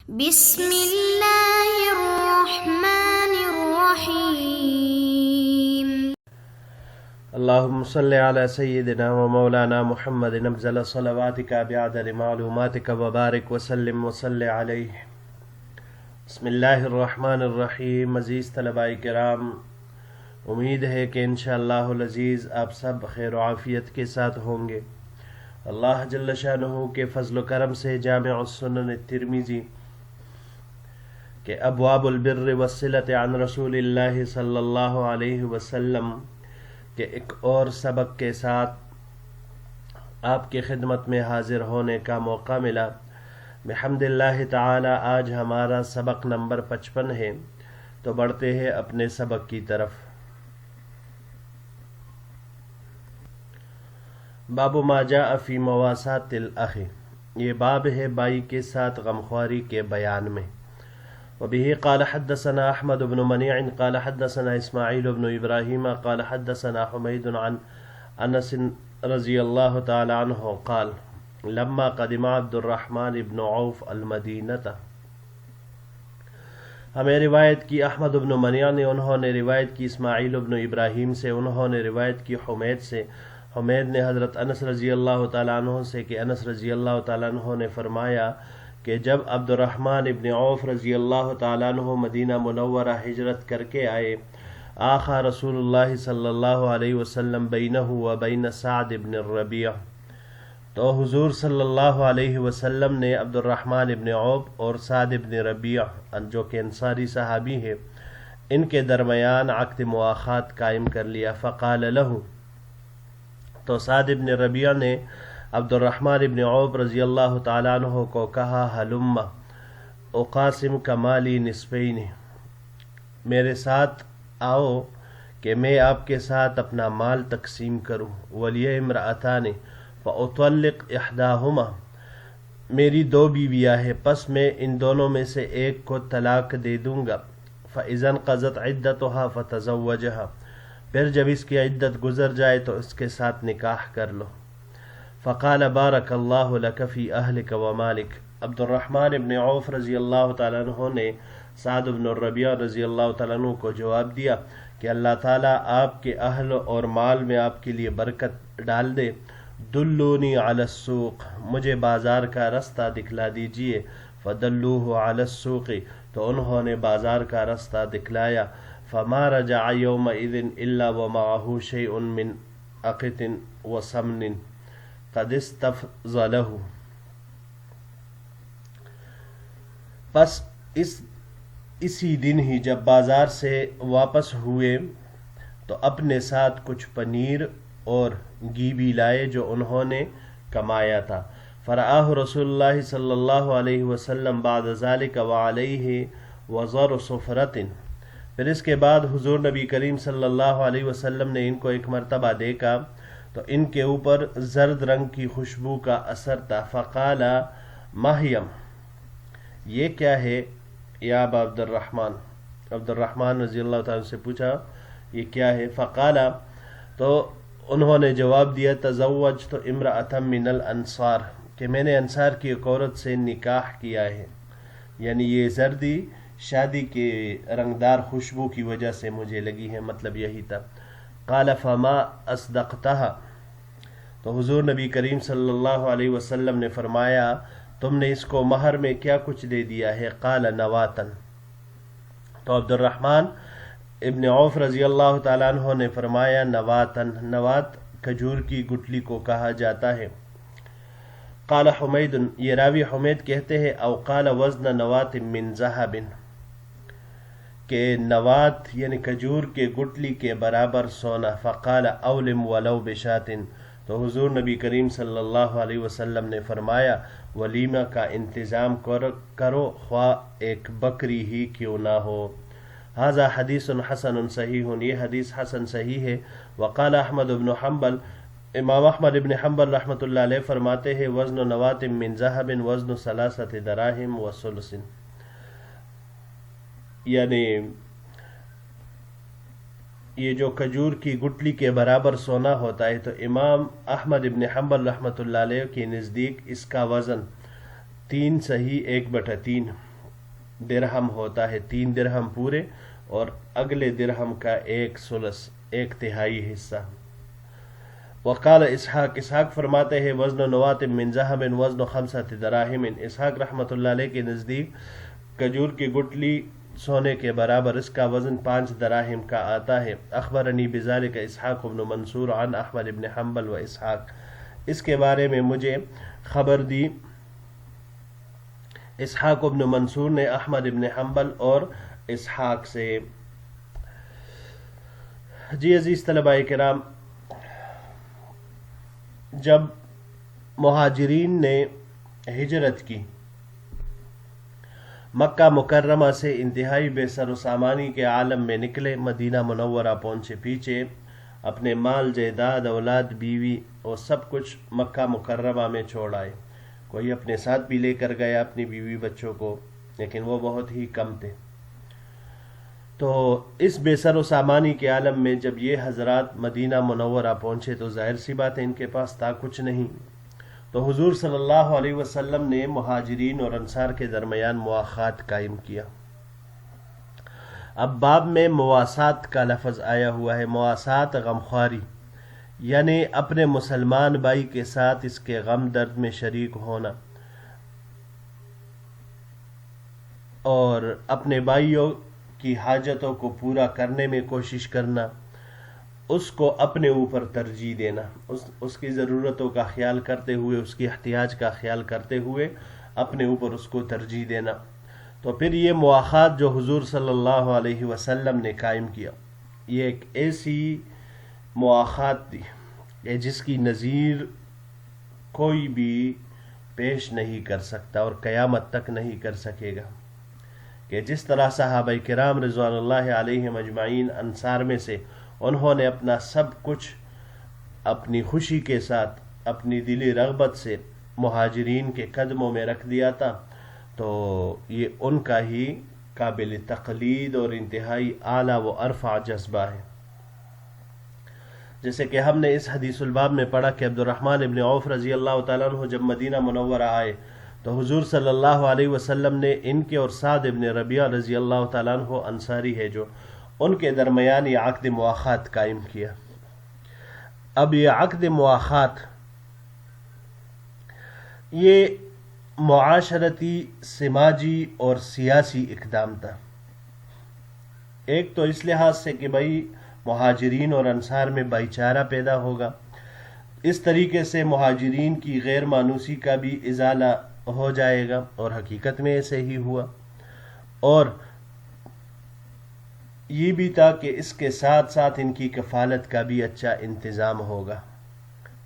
بسم اللہ الرحمن الرحیم۔ اللهم صل على سيدنا ومولانا محمد افضل صلواتك بعدد معلوماتك وبارك وسلم وصل عليه۔ بسم اللہ الرحمن الرحیم۔ عزیز طلباء کرام، امید ہے کہ انشاءاللہ العزیز آپ سب خیر و عافیت کے ساتھ ہوں گے۔ اللہ جل شانہ کے فضل و کرم سے جامع السنن الترمذی کہ ابواب البر والصلۃ عن رسول اللہ صلی اللہ علیہ وسلم کے ایک اور سبق کے ساتھ آپ کی خدمت میں حاضر ہونے کا موقع ملا۔ بحمد اللہ تعالی آج ہمارا سبق نمبر 55 ہے، تو بڑھتے ہیں اپنے سبق کی طرف۔ باب ما جاء فی مواساة الاخ، یہ باب ہے بھائی کے ساتھ غمخواری کے بیان میں۔ وبه قال حدثنا احمد بن منیع قال حدثنا اسماعیل بن ابراہیم قال حدثنا حمید عن انس رضی اللہ تعالی عنہ قال لما قدم عبد الرحمن بن عوف المدینہ، ہمیں روایت کی احمد بن منیع نے، انہوں نے روایت کی اسماعیل بن ابراہیم سے، انہوں نے روایت کی حمید سے، حمید نے حضرت انس رضی اللہ تعالیٰ عنہ سے کہ انس رضی اللہ تعالیٰ عنہ نے فرمایا کہ جب عبد الرحمن ابن عوف رضی اللہ تعالیٰ عنہ مدینہ منورہ ہجرت کر کے آئے، آخا رسول اللہ صلی اللہ علیہ وسلم بینہ و بین سعد ابن الربیع، تو حضور صلی اللہ علیہ وسلم نے عبد الرحمن ابن عوف اور سعد ابن ربیع جو کہ انصاری صحابی ہے، ان کے درمیان عقد مواخات قائم کر لیا۔ فقال لہ، تو سعد ابن ربیع نے عبد الرحمن ابن عوف رضی اللہ تعالیٰ عنہ کو کہا ہلم اقاسم کمالی نصفین، میرے ساتھ آؤ کہ میں آپ کے ساتھ اپنا مال تقسیم کروں۔ ولی امرأتان فاطلق احداہما، میری دو بیویاں ہیں، پس میں ان دونوں میں سے ایک کو طلاق دے دوں گا۔ فاذا انقضت عدتها فتزوجها، پھر جب اس کی عدت گزر جائے تو اس کے ساتھ نکاح کر لو۔ فقال بارک اللہ لک فی اہلک و مالک، عبد الرحمن ابن عوف رضی اللہ تعالیٰ عنہ نے سعد بن الربیع رضی اللہ تعالیٰ عنہ کو جواب دیا کہ اللہ تعالیٰ آپ کے اہل اور مال میں آپ کے لیے برکت ڈال دے۔ دلونی علی السوق، مجھے بازار کا رستہ دکھلا دیجئے۔ فدلوہ علی السوق، تو انہوں نے بازار کا رستہ دکھلایا۔ فما رجع یومئذ الا ومعه شیء من عقط وسمن قد استفضلہ، پس اسی دن ہی جب بازار سے واپس ہوئے تو اپنے ساتھ کچھ پنیر اور گھی بھی لائے جو انہوں نے کمایا تھا۔ فرآہ رسول اللہ صلی اللہ علیہ وسلم بعد ذلك وعلیہ وزر صفرۃ، پھر اس کے بعد حضور نبی کریم صلی اللہ علیہ وسلم نے ان کو ایک مرتبہ دیکھا تو ان کے اوپر زرد رنگ کی خوشبو کا اثر تھا۔ فقال ماہیم، یہ کیا ہے یا ابا عبد الرحمن رضی اللہ تعالیٰ سے پوچھا یہ کیا ہے؟ فقال، تو انہوں نے جواب دیا تزوجت امرأة من الانصار، کہ میں نے انصار کی ایک عورت سے نکاح کیا ہے، یعنی یہ زردی شادی کے رنگدار خوشبو کی وجہ سے مجھے لگی ہے، مطلب یہی تھا۔ قال فما اصدقتها، تو حضور نبی کریم صلی اللہ علیہ وسلم نے فرمایا تم نے اس کو مہر میں کیا کچھ دے دیا ہے؟ قال نواتن، تو عبد الرحمن ابن عوف رضی اللہ تعالیٰ عنہ نے فرمایا نواتن، نوات کھجور کی گٹلی کو کہا جاتا ہے۔ قال حمید، یہ راوی حمید کہتے ہیں او قال وزن نوات من ذهب، کہ نوات یعنی کھجور کے گٹلی کے برابر سونا۔ فقال اولم ولو بشات، تو حضور نبی کریم صلی اللہ علیہ وسلم نے فرمایا ولیمہ کا انتظام کرو خواہ ایک بکری ہی کیوں نہ ہو۔ ھذا حدیث حسن صحیح، یہ حدیث حسن صحیح ہے۔ وقال احمد بن حنبل، امام احمد ابن حنبل رحمۃ اللہ علیہ فرماتے ہیں وزن نوات من ذهب وزن 3 دراہم وثلث، یعنی یہ جو کھجور کی گٹلی کے برابر سونا ہوتا ہے، تو امام احمد ابن حنبل رحمۃ اللہ علیہ کے نزدیک اس کا وزن 3 صحیح 1/3 درہم ہوتا ہے 3 درہم پورے، اور اگلے درہم کا 1 ثلث 1/3 حصہ۔ وقال اسحاق فرماتے ہیں وزن نوات من ذهب وزن 5 دراہم، اسحاق رحمۃ اللہ علیہ کے نزدیک کھجور کی گٹلی سونے کے برابر، اس کا وزن 5 دراہم کا آتا ہے۔ اخبرنی بذالک اسحاق بن منصور عن احمد بن حنبل و اسحاق، اس کے بارے میں مجھے خبر دی اسحاق بن منصور نے احمد بن حنبل اور اسحاق سے۔ جی عزیز طلباء کرام، جب مہاجرین نے ہجرت کی، مکہ مکرمہ سے انتہائی بے سر و سامانی کے عالم میں نکلے، مدینہ منورہ پہنچے، پیچھے اپنے مال جائیداد اولاد بیوی اور سب کچھ مکہ مکرمہ میں چھوڑ آئے۔ کوئی اپنے ساتھ بھی لے کر گیا اپنی بیوی بچوں کو، لیکن وہ بہت ہی کم تھے۔ تو اس بے سر و سامانی کے عالم میں جب یہ حضرات مدینہ منورہ پہنچے تو ظاہر سی بات ہے ان کے پاس تھا کچھ نہیں، تو حضور صلی اللہ علیہ وسلم نے مہاجرین اور انصار کے درمیان مواخات قائم کیا۔ اب باب میں مواسات کا لفظ آیا ہوا ہے، مواسات غمخواری، یعنی اپنے مسلمان بھائی کے ساتھ اس کے غم درد میں شریک ہونا اور اپنے بھائیوں کی حاجتوں کو پورا کرنے میں کوشش کرنا، اس کو اپنے اوپر ترجیح دینا، اس کی ضرورتوں کا خیال کرتے ہوئے، اس کی احتیاج کا خیال کرتے ہوئے اپنے اوپر اس کو ترجیح دینا۔ تو پھر یہ مواخات جو حضور صلی اللہ علیہ وسلم نے قائم کیا، یہ ایک ایسی مواخات تھی کہ جس کی نظیر کوئی بھی پیش نہیں کر سکتا اور قیامت تک نہیں کر سکے گا، کہ جس طرح صحابہ کرام رضوان اللہ علیہم اجمعین انصار میں سے انہوں نے اپنا سب کچھ اپنی خوشی کے ساتھ، اپنی دلی رغبت سے مہاجرین کے قدموں میں رکھ دیا تھا، تو یہ ان کا ہی قابل تقلید اور انتہائی اعلیٰ و ارفع جذبہ ہے۔ جیسے کہ ہم نے اس حدیث الباب میں پڑھا کہ عبد الرحمن ابن عوف رضی اللہ تعالیٰ عنہ جب مدینہ منورہ آئے تو حضور صلی اللہ علیہ وسلم نے ان کے اور سعد ابن ربیعہ رضی اللہ تعالیٰ عنہ انصاری ہے جو، ان کے درمیان یہ عقد مواخات قائم کیا۔ اب یہ عقد مواخات یہ معاشرتی، سماجی اور سیاسی اقدام تھا۔ ایک تو اس لحاظ سے کہ بھائی مہاجرین اور انصار میں بھائی چارہ پیدا ہوگا، اس طریقے سے مہاجرین کی غیر مانوسی کا بھی ازالہ ہو جائے گا، اور حقیقت میں ایسے ہی ہوا۔ اور یہ بھی تھا کہ اس کے ساتھ ساتھ ان کی کفالت کا بھی اچھا انتظام ہوگا،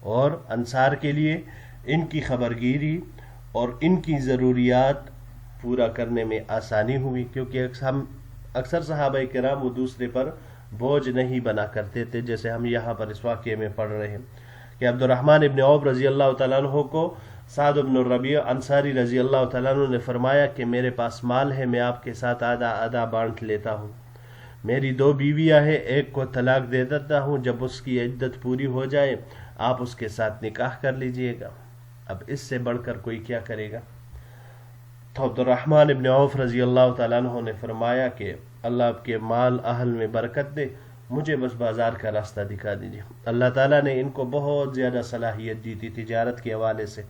اور انصار کے لیے ان کی خبرگیری اور ان کی ضروریات پورا کرنے میں آسانی ہوئی، کیونکہ ہم اکثر صحابہ کرام وہ دوسرے پر بوجھ نہیں بنا کرتے تھے، جیسے ہم یہاں پر اس واقعے میں پڑھ رہے ہیں کہ عبد الرحمن ابن عوف رضی اللہ تعالیٰ عنہ کو سعد بن الربیع انصاری رضی اللہ تعالیٰ عنہ نے فرمایا کہ میرے پاس مال ہے، میں آپ کے ساتھ آدھا آدھا بانٹ لیتا ہوں، میری 2 بیویاں ہیں، ایک کو طلاق دے دیتا ہوں، جب اس کی عدت پوری ہو جائے آپ اس کے ساتھ نکاح کر لیجئے گا، اب اس سے بڑھ کر کوئی کیا کرے گا۔ تو عبد الرحمن ابن عوف رضی اللہ تعالیٰ عنہ نے فرمایا کہ اللہ آپ کے مال اہل میں برکت دے، مجھے بس بازار کا راستہ دکھا دیجیے۔ اللہ تعالیٰ نے ان کو بہت زیادہ صلاحیت دی تھی تجارت کے حوالے سے،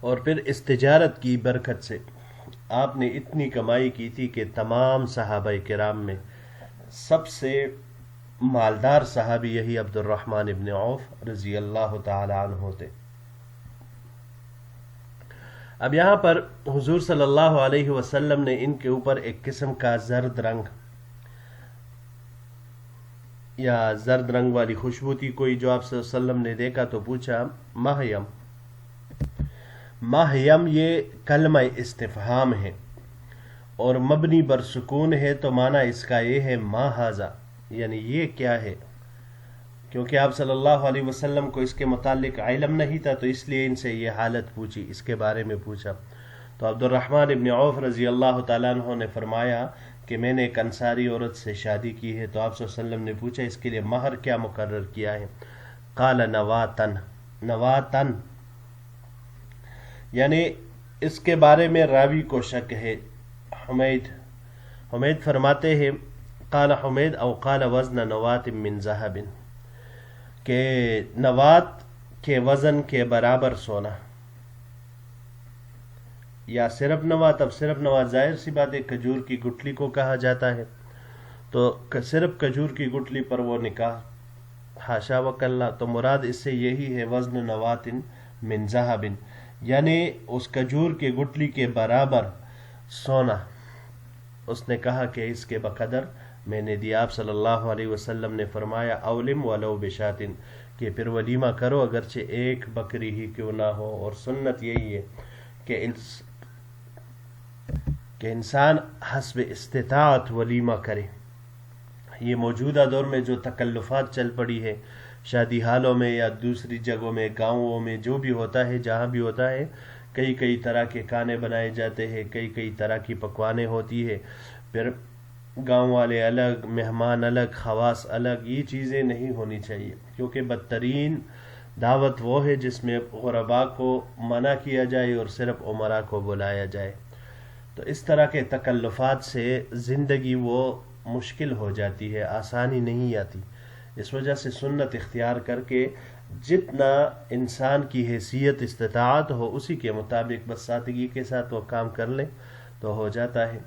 اور پھر اس تجارت کی برکت سے آپ نے اتنی کمائی کی تھی کہ تمام صحابہ کرام میں سب سے مالدار صحابی یہی عبد الرحمن ابن عوف رضی اللہ تعالی عنہ تھے۔ اب یہاں پر حضور صلی اللہ علیہ وسلم نے ان کے اوپر ایک قسم کا زرد رنگ یا زرد رنگ والی خوشبو تھی کوئی، جو آپ صلی اللہ علیہ وسلم نے دیکھا تو پوچھا ماہیم۔ ماہیم یہ کلمہ استفہام ہے اور مبنی بر سکون ہے، تو معنی اس کا یہ ہے ما ھذا، یعنی یہ کیا ہے، کیونکہ آپ صلی اللہ علیہ وسلم کو اس کے متعلق علم نہیں تھا، تو اس لیے ان سے یہ حالت پوچھی، اس کے بارے میں پوچھا۔ تو عبد الرحمن ابن عوف رضی اللہ تعالیٰ عنہ نے فرمایا کہ میں نے ایک انصاری عورت سے شادی کی ہے، تو آپ صلی اللہ علیہ وسلم نے پوچھا اس کے لیے مہر کیا مقرر کیا ہے؟ قال نواتن، نواتن یعنی اس کے بارے میں راوی کو شک ہے۔ حمید فرماتے ہیں قال حمید او قال وزن نوات من ذهب، کہ نوات کے وزن کے برابر سونا، یا صرف نوات۔ اب صرف نوات ظاہر سی بات ہے کھجور کی گٹھلی کو کہا جاتا ہے، تو صرف کھجور کی گٹھلی پر وہ نکاح، حاشا وکلا، تو مراد اس سے یہی ہے وزن نوات من ذهب، یعنی اس کھجور کی گٹھلی کے برابر سونا۔ اس نے کہا کہ اس کے بقدر میں نے دیا۔ آپ صلی اللہ علیہ وسلم نے فرمایا اولم ولو بشاتن، کہ پھر ولیمہ کرو اگرچہ ایک بکری ہی کیوں نہ ہو۔ اور سنت یہی ہے کہ انسان حسب استطاعت ولیمہ کرے۔ یہ موجودہ دور میں جو تکلفات چل پڑی ہے شادی حالوں میں یا دوسری جگہوں میں، گاؤں میں، جو بھی ہوتا ہے، جہاں بھی ہوتا ہے، کئی طرح کے کھانے بنائے جاتے ہیں، کئی طرح کی پکوانیں ہوتی ہے، پھر گاؤں والے الگ، مہمان الگ، خواص الگ۔ یہ چیزیں نہیں ہونی چاہیے، کیونکہ بدترین دعوت وہ ہے جس میں غرباء کو منع کیا جائے اور صرف امراء کو بلایا جائے۔ تو اس طرح کے تکلفات سے زندگی وہ مشکل ہو جاتی ہے، آسانی نہیں آتی۔ اس وجہ سے سنت اختیار کر کے جتنا انسان کی حیثیت استطاعت ہو اسی کے مطابق بس سادگی کے ساتھ وہ کام کر لیں تو ہو جاتا ہے۔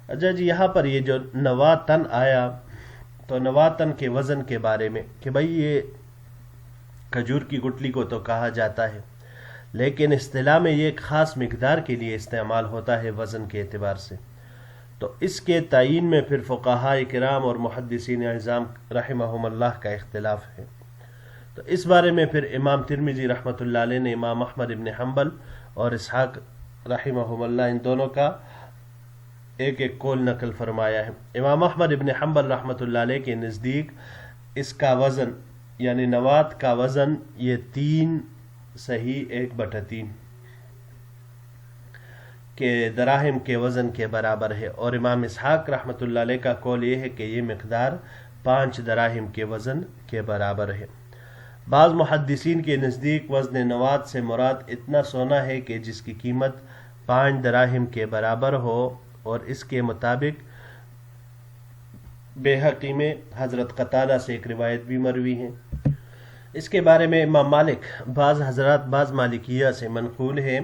اچھا جی، یہاں پر یہ جو نواتن آیا، تو نواتن کے وزن کے بارے میں کہ بھائی یہ کھجور کی گٹھلی کو تو کہا جاتا ہے، لیکن اصطلاح میں یہ ایک خاص مقدار کے لیے استعمال ہوتا ہے وزن کے اعتبار سے۔ تو اس کے تعین میں پھر فقہاء کرام اور محدثین اعظام رحمہم اللہ کا اختلاف ہے۔ تو اس بارے میں پھر امام ترمذی رحمۃ اللہ علیہ نے امام احمد ابن حنبل اور اسحاق رحمہم اللہ ان دونوں کا ایک قول نقل فرمایا ہے۔ امام احمد ابن حنبل رحمۃ اللہ علیہ کے نزدیک اس کا وزن یعنی نوات کا وزن یہ 3 صحیح 1/3 کے دراہم کے وزن کے برابر ہے، اور امام اسحاق رحمۃ اللہ علیہ کا قول یہ ہے کہ یہ مقدار 5 دراہم کے وزن کے برابر ہے۔ بعض محدثین کے نزدیک وزن نوات سے مراد اتنا سونا ہے کہ جس کی قیمت 5 دراہم کے برابر ہو، اور اس کے مطابق بیہقی میں حضرت قتادہ سے ایک روایت بھی مروی ہے۔ اس کے بارے میں امام مالک، بعض مالکیہ سے منقول ہے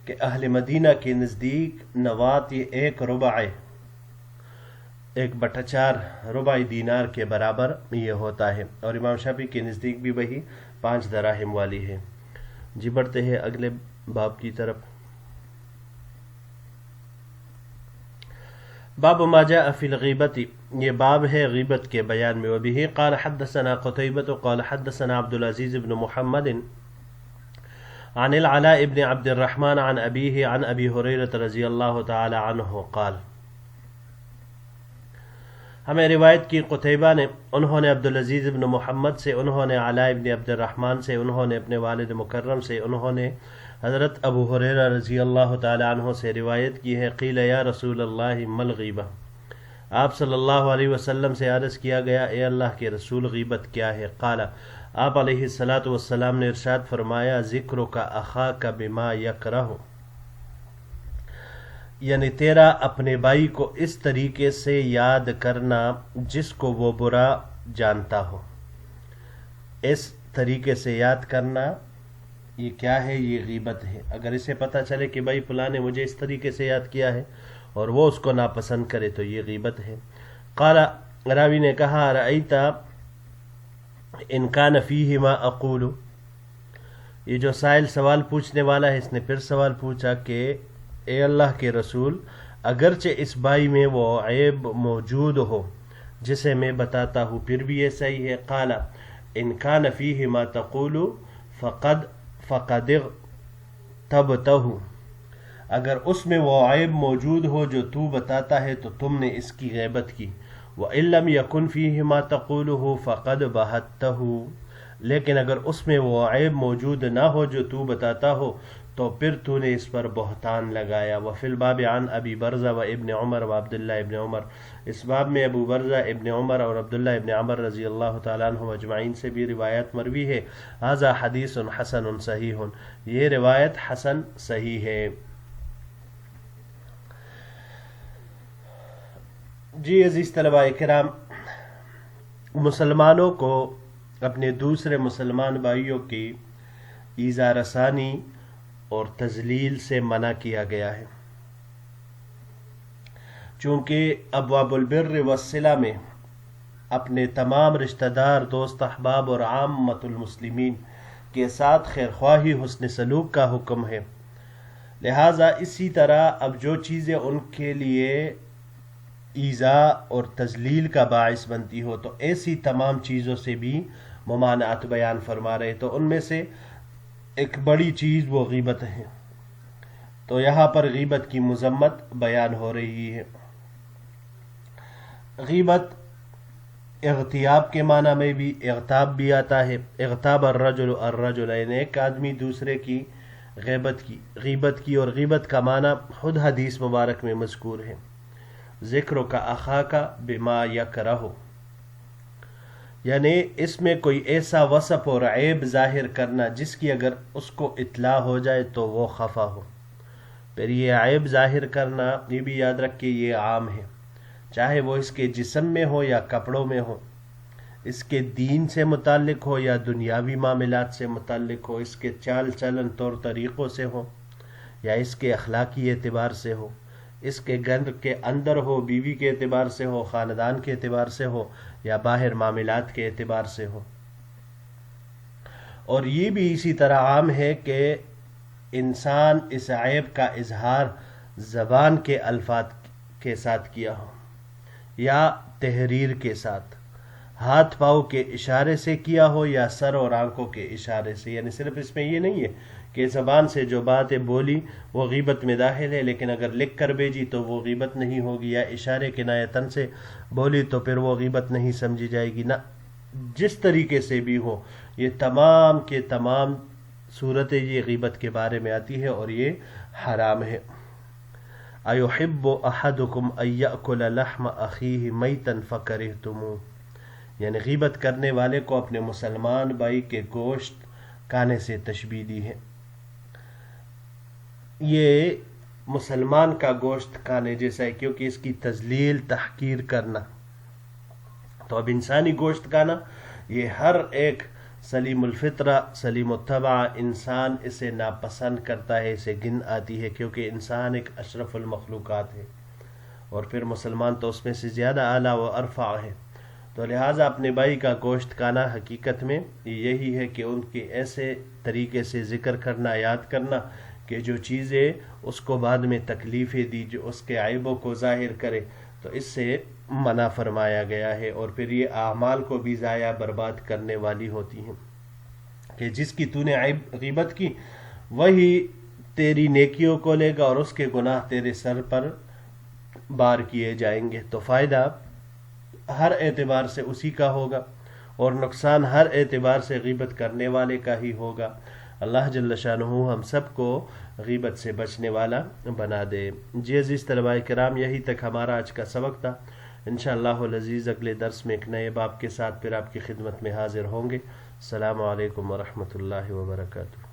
کہ اہل مدینہ کے نزدیک نوات یہ 1 ربع 1/4 ربع دینار کے برابر یہ ہوتا ہے، اور امام شافعی کے نزدیک بھی وہی 5 دراہم والی ہے۔ جی بڑھتے ہیں اگلے باب کی طرف۔ باب ما جاء فی الغیبت، یہ باب ہے غیبت کے بیان میں۔ وبہ قال حدثنا قتیبۃ قال حدثنا عبد العزیز بن محمد عن العلاء بن عبد الرحمن عن ابیہ عن ابی ہریرہ رضی اللہ تعالی عنہ قال، ہمیں روایت کی قتیبہ نے، انہوں نے عبد العزیز بن محمد سے، انہوں نے علاء بن عبد الرحمن سے، انہوں نے اپنے والد مکرم سے، انہوں نے حضرت ابو ہریرہ رضی اللہ تعالی عنہ سے روایت کی ہے۔ قیل یا رسول اللہ مل غیبہ، آپ صلی اللہ علیہ وسلم سے عرض کیا گیا اے اللہ کے رسول غیبت کیا ہے؟ قال، آپ علیہ الصلاۃ والسلام نے ارشاد فرمایا ذکرک اخاک بما یکرہ، یعنی تیرا اپنے بھائی کو اس طریقے سے یاد کرنا جس کو وہ برا جانتا ہو۔ اس طریقے سے یاد کرنا یہ کیا ہے؟ یہ غیبت ہے۔ اگر اسے پتہ چلے کہ بھائی فلاں نے مجھے اس طریقے سے یاد کیا ہے اور وہ اس کو ناپسند کرے تو یہ غیبت ہے۔ قال، راوی نے کہا رأیت ان کان فیہ ما اقول، یہ جو سائل سوال پوچھنے والا ہے اس نے پھر سوال پوچھا کہ اے اللہ کے رسول اگرچہ اس بھائی میں وہ عیب موجود ہو جسے میں بتاتا ہوں پھر بھی یہ صحیح ہے؟ قال ان کان فیہ ما تقول فقد اغتبتہ، اگر اس میں وہ عیب موجود ہو جو تو بتاتا ہے تو تم نے اس کی غیبت کی۔ وَإِن لَّمْ يَكُنْ فِيهِ مَا تَقُولُهُ فَقَدْ بَهَتَّهُ، لیکن اگر اس میں وہ عیب موجود نہ ہو جو تو بتاتا ہو تو پھر تو نے اس پر بہتان لگایا. وفی الباب عن ابی برزہ و ابن عمر و عبداللہ ابن عمر، اس باب میں ابو برزہ ابن عمر اور عبداللہ ابن عمر رضی اللہ تعالیٰ عنہ اجمعین سے بھی روایت مروی ہے. ھذا حدیث حسن صحیح، یہ روایت حسن صحیح ہے. جی عزیز طلباء کرام، مسلمانوں کو اپنے دوسرے مسلمان بھائیوں کی ایذا رسانی اور تذلیل سے منع کیا گیا ہے، چونکہ ابواب البر والصلہ میں اپنے تمام رشتہ دار، دوست، احباب اور عامۃ المسلمین کے ساتھ خیرخواہی، حسن سلوک کا حکم ہے. لہٰذا اسی طرح اب جو چیزیں ان کے لیے ایذا اور تذلیل کا باعث بنتی ہو تو ایسی تمام چیزوں سے بھی ممانعت بیان فرما رہے. تو ان میں سے ایک بڑی چیز وہ غیبت ہے. تو یہاں پر غیبت کی مذمت بیان ہو رہی ہے. غیبت اغتیاب کے معنی میں بھی اغتاب بھی آتا ہے. اغتاب الرجل الرجل، یعنی ایک آدمی دوسرے کی غیبت کی اور غیبت کا معنی خود حدیث مبارک میں مذکور ہے. ذکر کا اخاک بما یکرہ، یعنی اس میں کوئی ایسا وصف اور عیب ظاہر کرنا جس کی اگر اس کو اطلاع ہو جائے تو وہ خفا ہو. پھر یہ عیب ظاہر کرنا یہ بھی یاد رکھ کے یہ عام ہے، چاہے وہ اس کے جسم میں ہو یا کپڑوں میں ہو، اس کے دین سے متعلق ہو یا دنیاوی معاملات سے متعلق ہو، اس کے چال چلن طور طریقوں سے ہو یا اس کے اخلاقی اعتبار سے ہو، اس کے گھر کے اندر ہو، بیوی کے اعتبار سے ہو، خاندان کے اعتبار سے ہو یا باہر معاملات کے اعتبار سے ہو. اور یہ بھی اسی طرح عام ہے کہ انسان اس عیب کا اظہار زبان کے الفاظ کے ساتھ کیا ہو یا تحریر کے ساتھ، ہاتھ پاؤں کے اشارے سے کیا ہو یا سر اور آنکھوں کے اشارے سے. یعنی صرف اس میں یہ نہیں ہے کہ زبان سے جو باتیں بولی وہ غیبت میں داخل ہے، لیکن اگر لکھ کر بھیجی تو وہ غیبت نہیں ہوگی، یا اشارے کنایتن سے بولی تو پھر وہ غیبت نہیں سمجھی جائے گی. نہ، جس طریقے سے بھی ہو، یہ تمام کے تمام صورتیں یہ غیبت کے بارے میں آتی ہے اور یہ حرام ہے. ایحب احدکم ان یأکل لحم اخیہ میتا فکرہتموہ، یعنی غیبت کرنے والے کو اپنے مسلمان بھائی کے گوشت کھانے سے تشبیہ دی ہے. یہ مسلمان کا گوشت کھانے جیسا ہے کیونکہ اس کی تذلیل، تحقیر کرنا. تو اب انسانی گوشت کھانا یہ ہر ایک سلیم الفطرہ، سلیم الطبع انسان اسے ناپسند کرتا ہے، اسے گن آتی ہے، کیونکہ انسان ایک اشرف المخلوقات ہے اور پھر مسلمان تو اس میں سے زیادہ اعلیٰ و ارفع ہے. تو لہٰذا اپنے بھائی کا گوشت کھانا حقیقت میں یہی ہے کہ ان کے ایسے طریقے سے ذکر کرنا، یاد کرنا کہ جو چیزیں اس کو بعد میں تکلیفیں دی، جو اس کے عیبوں کو ظاہر کرے، تو اس سے منع فرمایا گیا ہے. اور پھر یہ اعمال کو بھی ضائع برباد کرنے والی ہوتی ہیں کہ جس کی تو نے غیبت کی وہی تیری نیکیوں کو لے گا اور اس کے گناہ تیرے سر پر بار کیے جائیں گے. تو فائدہ ہر اعتبار سے اسی کا ہوگا اور نقصان ہر اعتبار سے غیبت کرنے والے کا ہی ہوگا. اللہ جل شانہ ہم سب کو غیبت سے بچنے والا بنا دے. جی عزیز طلباء کرام، یہی تک ہمارا آج کا سبق تھا. انشاءاللہ العزیز اگلے درس میں ایک نئے باب کے ساتھ پھر آپ کی خدمت میں حاضر ہوں گے. السلام علیکم ورحمۃ اللہ وبرکاتہ.